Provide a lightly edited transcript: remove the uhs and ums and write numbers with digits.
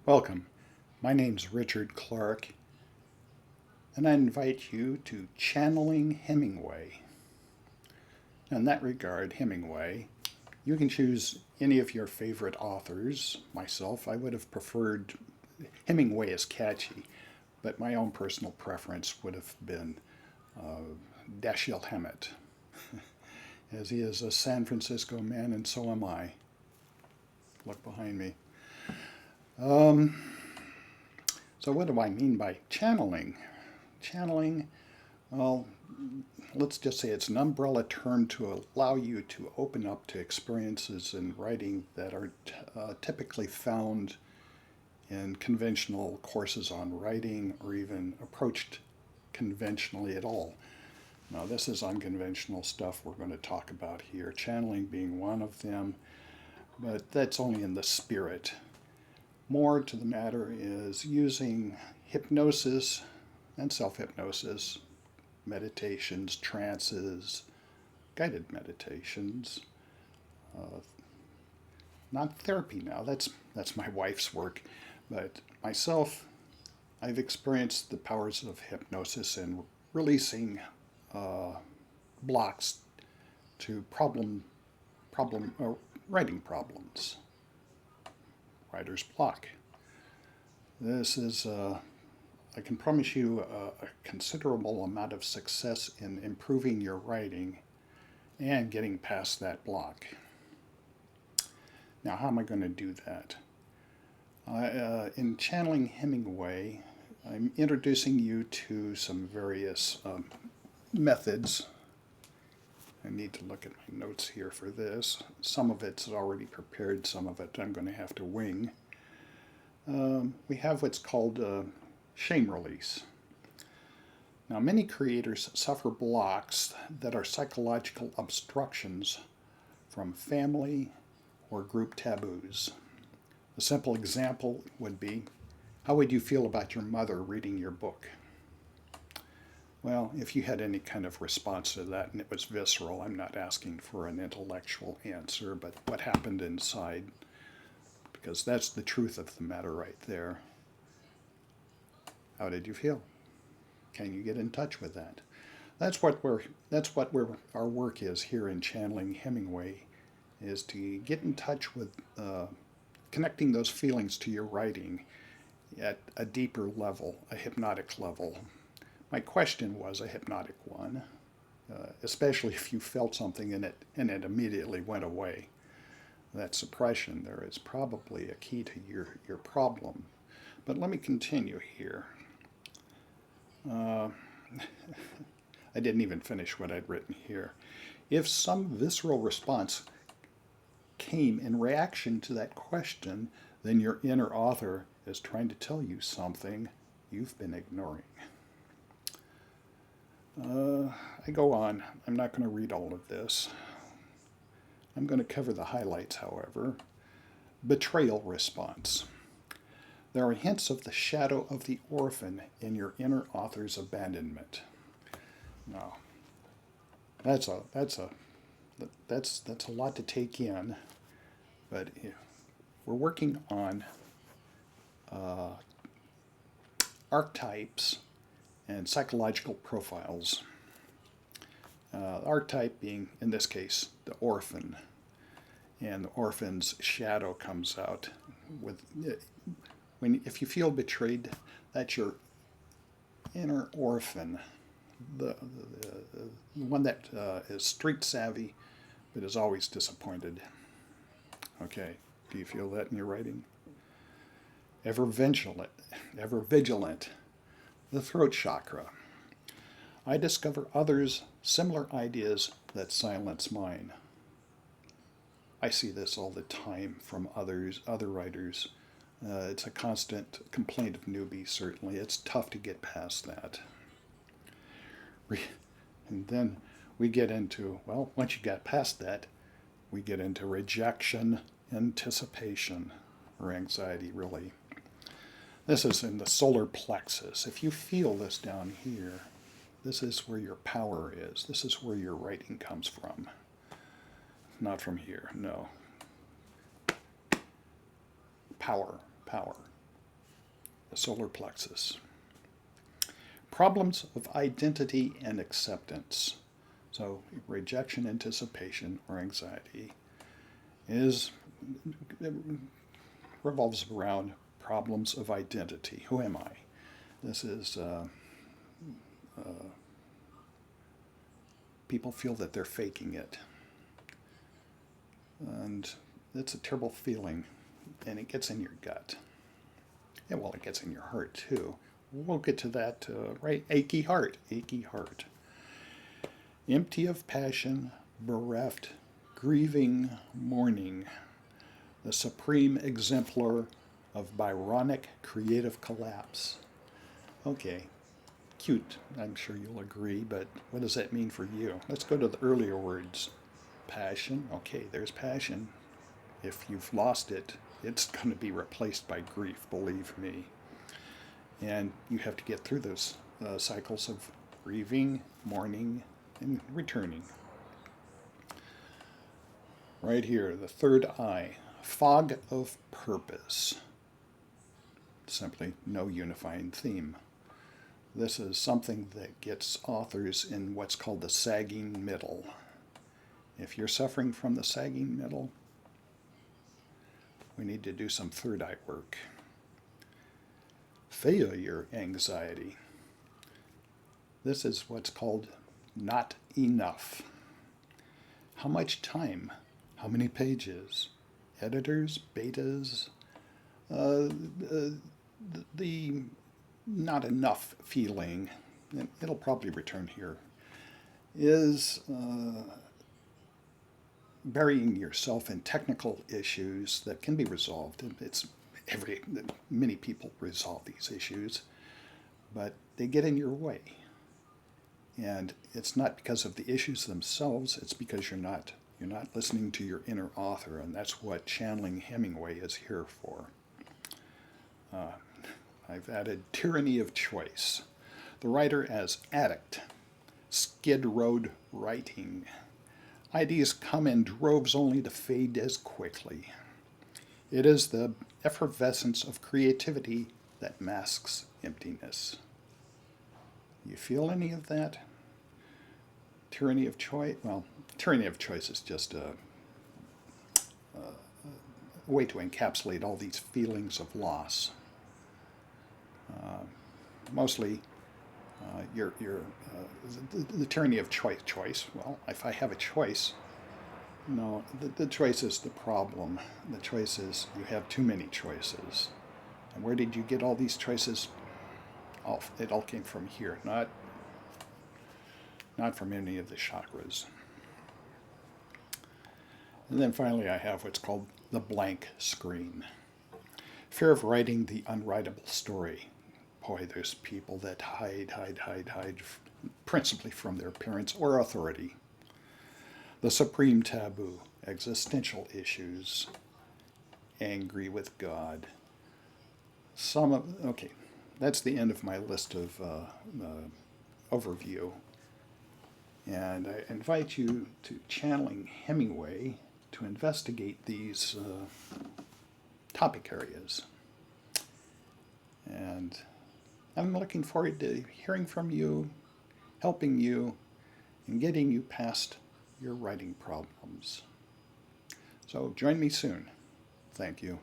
Welcome. My name's Richard Clark, and I invite you to Channeling Hemingway. In that regard, Hemingway, you can choose any of your favorite authors. Myself, I would have preferred Hemingway is catchy, but my own personal preference would have been Dashiell Hammett, as he is a San Francisco man, and so am I. Look behind me. So what do I mean by channeling? Channeling, well, let's just say it's an umbrella term to allow you to open up to experiences in writing that are typically found in conventional courses on writing or even approached conventionally at all. Now, this is unconventional stuff we're going to talk about here, channeling being one of them, but that's only in the spirit. More to the matter is using hypnosis and self-hypnosis, meditations, trances, guided meditations. Not therapy now, that's my wife's work, but myself, I've experienced the powers of hypnosis in releasing blocks to writing problems. Writer's block. This is, I can promise you, a considerable amount of success in improving your writing and getting past that block. Now, how am I going to do that? In Channeling Hemingway, I'm introducing you to some various methods. I need to look at my notes here for this. Some of it's already prepared, some of it I'm going to have to wing. We have what's called shame release. Now, many creators suffer blocks that are psychological obstructions from family or group taboos. A simple example would be, how would you feel about your mother reading your book? Well, if you had any kind of response to that and it was visceral, I'm not asking for an intellectual answer, but what happened inside, because that's the truth of the matter right there. How did you feel? Can you get in touch with that? That's what our work is here in Channeling Hemingway, is to get in touch with connecting those feelings to your writing at a deeper level, a hypnotic level. My question was a hypnotic one, especially if you felt something in it and it immediately went away. That suppression there is probably a key to your problem. But let me continue here. I didn't even finish what I'd written here. If some visceral response came in reaction to that question, then your inner author is trying to tell you something you've been ignoring. I go on. I'm not going to read all of this. I'm going to cover the highlights, however. Betrayal response. There are hints of the shadow of the orphan in your inner author's abandonment. Now, that's a lot to take in, but we're working on archetypes and psychological profiles. Archetype being, in this case, the orphan, and the orphan's shadow comes out with if you feel betrayed, that's your inner orphan, the one that is street savvy but is always disappointed. Okay, do you feel that in your writing? Ever vigilant, the throat chakra. I discover others' similar ideas that silence mine. I see this all the time from other writers. It's a constant complaint of newbies, certainly. It's tough to get past that. And then we get into, well, once you get past that, we get into rejection, anticipation, or anxiety, really. This is in the solar plexus. If you feel this down here, this is where your power is. This is where your writing comes from. Not from here, no. Power. the solar plexus. Problems of identity and acceptance. So rejection, anticipation, or anxiety revolves around problems of identity. Who am I? This is people feel that they're faking it. And it's a terrible feeling, and it gets in your gut. And well, it gets in your heart too. We'll get to that, right? Achy heart, achy heart. Empty of passion, bereft, grieving, mourning. The supreme exemplar of Byronic creative collapse. Okay, cute, I'm sure you'll agree, but what does that mean for you? Let's go to the earlier words. Passion, okay, there's passion. If you've lost it, it's going to be replaced by grief, believe me. And you have to get through those cycles of grieving, mourning, and returning. Right here, the third eye, fog of purpose. Simply no unifying theme. This is something that gets authors in what's called the sagging middle. If you're suffering from the sagging middle, we need to do some third eye work. Failure anxiety. This is what's called not enough. How much time? How many pages? Editors, betas, the not enough feeling, and it'll probably return here, is burying yourself in technical issues that can be resolved. Many people resolve these issues, but they get in your way. And it's not because of the issues themselves, it's because you're not listening to your inner author, and that's what channeling Hemingway is here for. I've added tyranny of choice. The writer as addict, skid road writing. Ideas come in droves only to fade as quickly. It is the effervescence of creativity that masks emptiness. You feel any of that? Tyranny of choice? Well, tyranny of choice is just a way to encapsulate all these feelings of loss. Mostly, the tyranny of choice. Well, if I have a choice, no, the choice is the problem. The choice is you have too many choices. And where did you get all these choices? Oh, it all came from here, not from any of the chakras. And then finally I have what's called the blank screen. Fear of writing the unwritable story. Boy, there's people that hide, principally from their parents or authority. The supreme taboo, existential issues, angry with God. Okay, that's the end of my list of overview. And I invite you to channeling Hemingway to investigate these topic areas. And I'm looking forward to hearing from you, helping you, and getting you past your writing problems. So join me soon. Thank you.